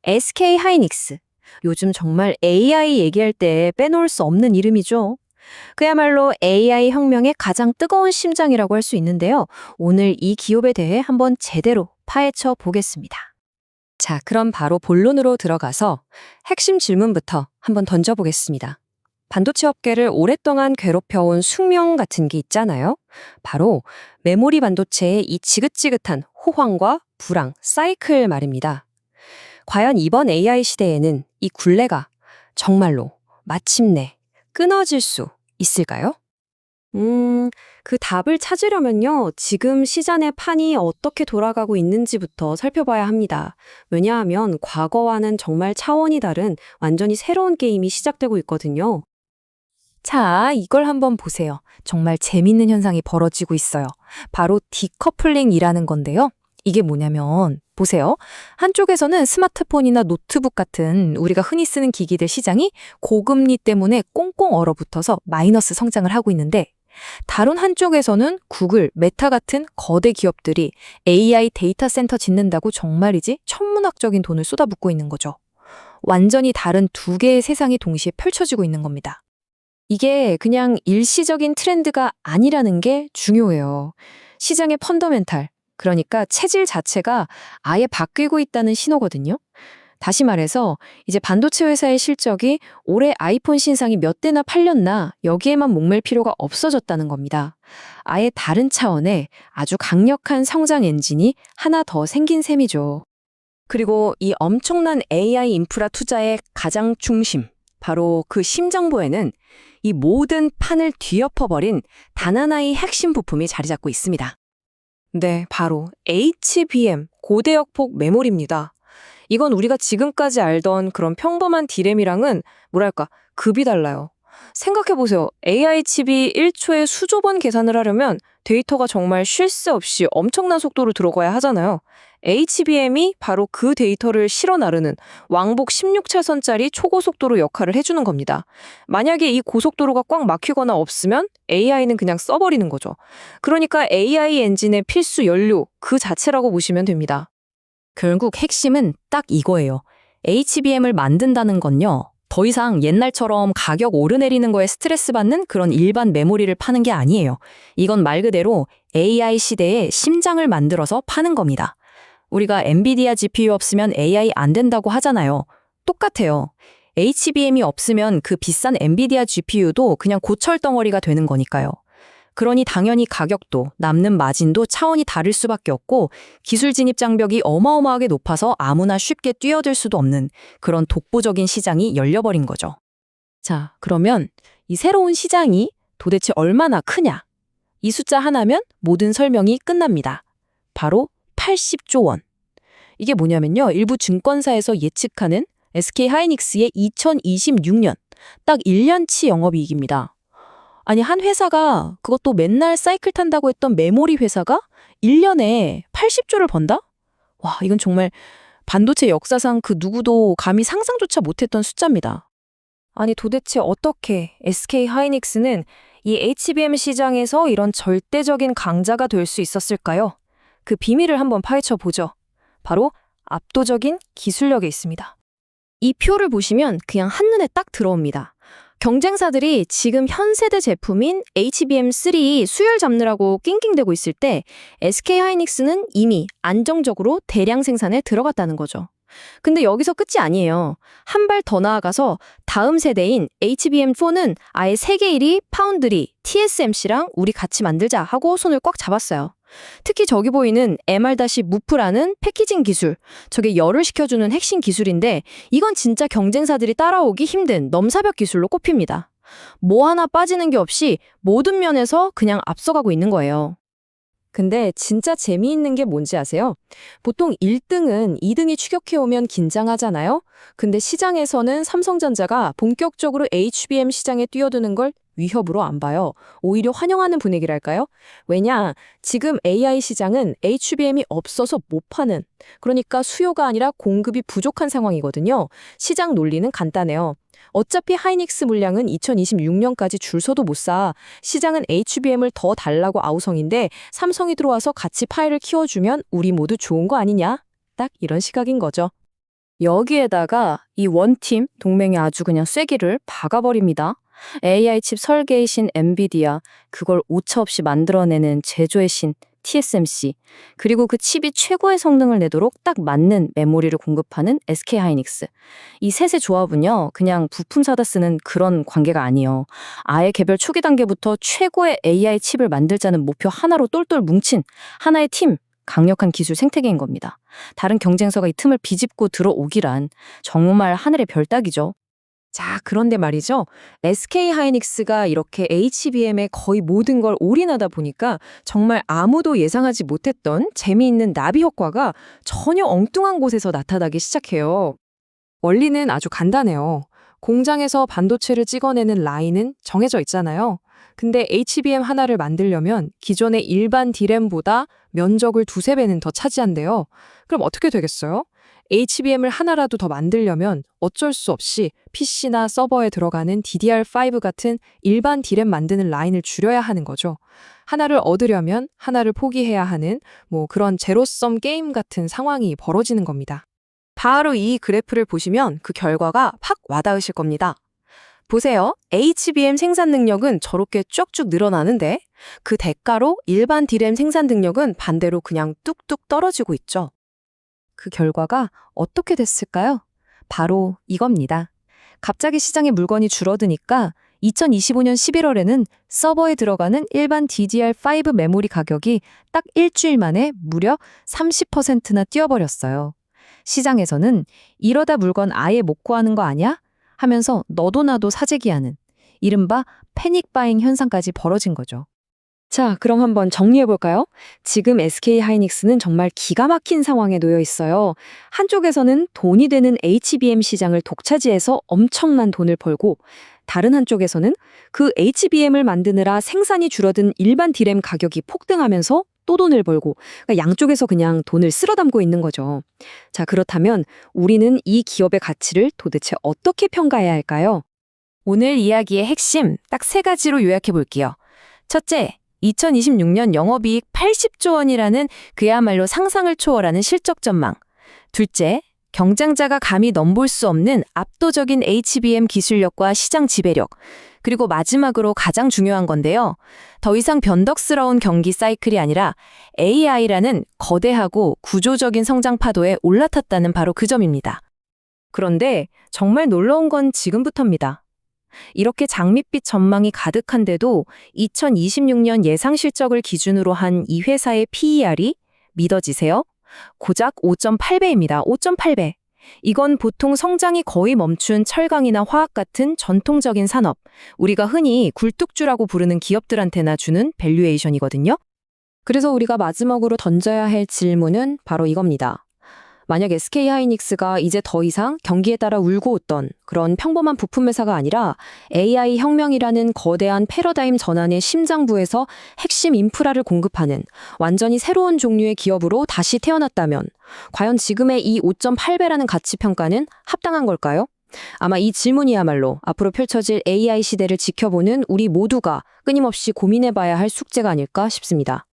SK 하이닉스. 요즘 정말 AI 얘기할 때 빼놓을 수 없는 이름이죠. 그야말로 AI 혁명의 가장 뜨거운 심장이라고 할 수 있는데요. 오늘 이 기업에 대해 한번 제대로 파헤쳐 보겠습니다. 자, 그럼 바로 본론으로 들어가서 핵심 질문부터 한번 던져보겠습니다. 반도체 업계를 오랫동안 괴롭혀온 숙명 같은 게 있잖아요. 바로 메모리 반도체의 이 지긋지긋한 호황과 불황, 사이클 말입니다. 과연 이번 AI 시대에는 이 굴레가 정말로 마침내 끊어질 수 있을까요? 그 답을 찾으려면요, 지금 시장의 판이 어떻게 돌아가고 있는지부터 살펴봐야 합니다. 왜냐하면 과거와는 정말 차원이 다른 완전히 새로운 게임이 시작되고 있거든요. 자, 이걸 한번 보세요. 정말 재밌는 현상이 벌어지고 있어요. 바로 디커플링이라는 건데요. 이게 뭐냐면, 보세요. 한쪽에서는 스마트폰이나 노트북 같은 우리가 흔히 쓰는 기기들 시장이 고금리 때문에 꽁꽁 얼어붙어서 마이너스 성장을 하고 있는데, 다른 한쪽에서는 구글, 메타 같은 거대 기업들이 AI 데이터 센터 짓는다고 정말이지 천문학적인 돈을 쏟아붓고 있는 거죠. 완전히 다른 두 개의 세상이 동시에 펼쳐지고 있는 겁니다. 이게 그냥 일시적인 트렌드가 아니라는 게 중요해요. 시장의 펀더멘탈, 그러니까 체질 자체가 아예 바뀌고 있다는 신호거든요. 다시 말해서 이제 반도체 회사의 실적이 올해 아이폰 신상이 몇 대나 팔렸나 여기에만 목맬 필요가 없어졌다는 겁니다. 아예 다른 차원의 아주 강력한 성장 엔진이 하나 더 생긴 셈이죠. 그리고 이 엄청난 AI 인프라 투자의 가장 중심, 바로 그 심장부에는 이 모든 판을 뒤엎어버린 단 하나의 핵심 부품이 자리 잡고 있습니다. 네, 바로 HBM, 고대역폭 메모리입니다. 이건 우리가 지금까지 알던 그런 평범한 디램이랑은 뭐랄까, 급이 달라요. 생각해보세요. AI 칩이 1초에 수조 번 계산을 하려면 데이터가 정말 쉴 새 없이 엄청난 속도로 들어가야 하잖아요. HBM이 바로 그 데이터를 실어 나르는 왕복 16차선짜리 초고속도로 역할을 해주는 겁니다. 만약에 이 고속도로가 꽉 막히거나 없으면 AI는 그냥 써버리는 거죠. 그러니까 AI 엔진의 필수 연료 그 자체라고 보시면 됩니다. 결국 핵심은 딱 이거예요. HBM을 만든다는 건요, 더 이상 옛날처럼 가격 오르내리는 거에 스트레스 받는 그런 일반 메모리를 파는 게 아니에요. 이건 말 그대로 AI 시대의 심장을 만들어서 파는 겁니다. 우리가 엔비디아 GPU 없으면 AI 안 된다고 하잖아요. 똑같아요. HBM이 없으면 그 비싼 엔비디아 GPU도 그냥 고철덩어리가 되는 거니까요. 그러니 당연히 가격도, 남는 마진도 차원이 다를 수밖에 없고, 기술 진입 장벽이 어마어마하게 높아서 아무나 쉽게 뛰어들 수도 없는 그런 독보적인 시장이 열려버린 거죠. 자, 그러면 이 새로운 시장이 도대체 얼마나 크냐? 이 숫자 하나면 모든 설명이 끝납니다. 바로 80조 원. 이게 뭐냐면요, 일부 증권사에서 예측하는 SK 하이닉스의 2026년 딱 1년치 영업이익입니다. 아니, 한 회사가, 그것도 맨날 사이클 탄다고 했던 메모리 회사가 1년에 80조를 번다? 와, 이건 정말 반도체 역사상 그 누구도 감히 상상조차 못했던 숫자입니다. 아니, 도대체 어떻게 SK 하이닉스는 이 HBM 시장에서 이런 절대적인 강자가 될 수 있었을까요? 그 비밀을 한번 파헤쳐 보죠. 바로 압도적인 기술력에 있습니다. 이 표를 보시면 그냥 한눈에 딱 들어옵니다. 경쟁사들이 지금 현 세대 제품인 HBM3 수율 잡느라고 낑낑대고 있을 때 SK 하이닉스는 이미 안정적으로 대량 생산에 들어갔다는 거죠. 근데 여기서 끝이 아니에요. 한 발 더 나아가서 다음 세대인 HBM4는 아예 세계 1위 파운드리, TSMC랑 우리 같이 만들자 하고 손을 꽉 잡았어요. 특히 저기 보이는 MR-무프라는 패키징 기술, 저게 열을 식혀주는 핵심 기술인데 이건 진짜 경쟁사들이 따라오기 힘든 넘사벽 기술로 꼽힙니다. 뭐 하나 빠지는 게 없이 모든 면에서 그냥 앞서가고 있는 거예요. 근데 진짜 재미있는 게 뭔지 아세요? 보통 1등은 2등이 추격해오면 긴장하잖아요? 근데 시장에서는 삼성전자가 본격적으로 HBM 시장에 뛰어드는 걸 위협으로 안 봐요. 오히려 환영하는 분위기랄까요? 왜냐? 지금 AI 시장은 HBM이 없어서 못 파는, 그러니까 수요가 아니라 공급이 부족한 상황이거든요. 시장 논리는 간단해요. 어차피 하이닉스 물량은 2026년까지 줄 서도 못 사. 시장은 HBM을 더 달라고 아우성인데 삼성이 들어와서 같이 파이를 키워주면 우리 모두 좋은 거 아니냐? 딱 이런 시각인 거죠. 여기에다가 이 원팀 동맹이 아주 그냥 쐐기를 박아버립니다. AI 칩 설계의 신 엔비디아, 그걸 오차없이 만들어내는 제조의 신 TSMC, 그리고 그 칩이 최고의 성능을 내도록 딱 맞는 메모리를 공급하는 SK하이닉스. 이 셋의 조합은요, 그냥 부품 사다 쓰는 그런 관계가 아니에요. 아예 개별 초기 단계부터 최고의 AI 칩을 만들자는 목표 하나로 똘똘 뭉친 하나의 팀, 강력한 기술 생태계인 겁니다. 다른 경쟁사가 이 틈을 비집고 들어오기란 정말 하늘의 별 따기죠. 자, 그런데 말이죠. SK 하이닉스가 이렇게 HBM의 거의 모든 걸 올인하다 보니까 정말 아무도 예상하지 못했던 재미있는 나비 효과가 전혀 엉뚱한 곳에서 나타나기 시작해요. 원리는 아주 간단해요. 공장에서 반도체를 찍어내는 라인은 정해져 있잖아요. 근데 HBM 하나를 만들려면 기존의 일반 D램보다 면적을 두세 배는 더 차지한대요. 그럼 어떻게 되겠어요? HBM을 하나라도 더 만들려면 어쩔 수 없이 PC나 서버에 들어가는 DDR5 같은 일반 D램 만드는 라인을 줄여야 하는 거죠. 하나를 얻으려면 하나를 포기해야 하는 그런 제로섬 게임 같은 상황이 벌어지는 겁니다. 바로 이 그래프를 보시면 그 결과가 팍 와닿으실 겁니다. 보세요. HBM 생산 능력은 저렇게 쭉쭉 늘어나는데 그 대가로 일반 D램 생산 능력은 반대로 그냥 뚝뚝 떨어지고 있죠. 그 결과가 어떻게 됐을까요? 바로 이겁니다. 갑자기 시장에 물건이 줄어드니까 2025년 11월에는 서버에 들어가는 일반 DDR5 메모리 가격이 딱 일주일 만에 무려 30%나 뛰어버렸어요. 시장에서는 이러다 물건 아예 못 구하는 거 아니야? 하면서 너도 나도 사재기하는 이른바 패닉 바잉 현상까지 벌어진 거죠. 자, 그럼 한번 정리해볼까요? 지금 SK하이닉스는 정말 기가 막힌 상황에 놓여 있어요. 한쪽에서는 돈이 되는 HBM 시장을 독차지해서 엄청난 돈을 벌고, 다른 한쪽에서는 그 HBM을 만드느라 생산이 줄어든 일반 D램 가격이 폭등하면서 또 돈을 벌고, 그러니까 양쪽에서 그냥 돈을 쓸어 담고 있는 거죠. 자, 그렇다면 우리는 이 기업의 가치를 도대체 어떻게 평가해야 할까요? 오늘 이야기의 핵심 딱 세 가지로 요약해 볼게요. 첫째, 2026년 영업이익 80조 원이라는 그야말로 상상을 초월하는 실적 전망. 둘째, 경쟁자가 감히 넘볼 수 없는 압도적인 HBM 기술력과 시장 지배력. 그리고 마지막으로 가장 중요한 건데요. 더 이상 변덕스러운 경기 사이클이 아니라 AI라는 거대하고 구조적인 성장 파도에 올라탔다는 바로 그 점입니다. 그런데 정말 놀라운 건 지금부터입니다. 이렇게 장밋빛 전망이 가득한데도 2026년 예상 실적을 기준으로 한 이 회사의 PER이 믿어지세요? 고작 5.8배입니다. 5.8배. 이건 보통 성장이 거의 멈춘 철강이나 화학 같은 전통적인 산업, 우리가 흔히 굴뚝주라고 부르는 기업들한테나 주는 밸류에이션이거든요. 그래서 우리가 마지막으로 던져야 할 질문은 바로 이겁니다. 만약 SK하이닉스가 이제 더 이상 경기에 따라 울고 웃던 그런 평범한 부품 회사가 아니라 AI 혁명이라는 거대한 패러다임 전환의 심장부에서 핵심 인프라를 공급하는 완전히 새로운 종류의 기업으로 다시 태어났다면 과연 지금의 이 5.8배라는 가치 평가는 합당한 걸까요? 아마 이 질문이야말로 앞으로 펼쳐질 AI 시대를 지켜보는 우리 모두가 끊임없이 고민해봐야 할 숙제가 아닐까 싶습니다.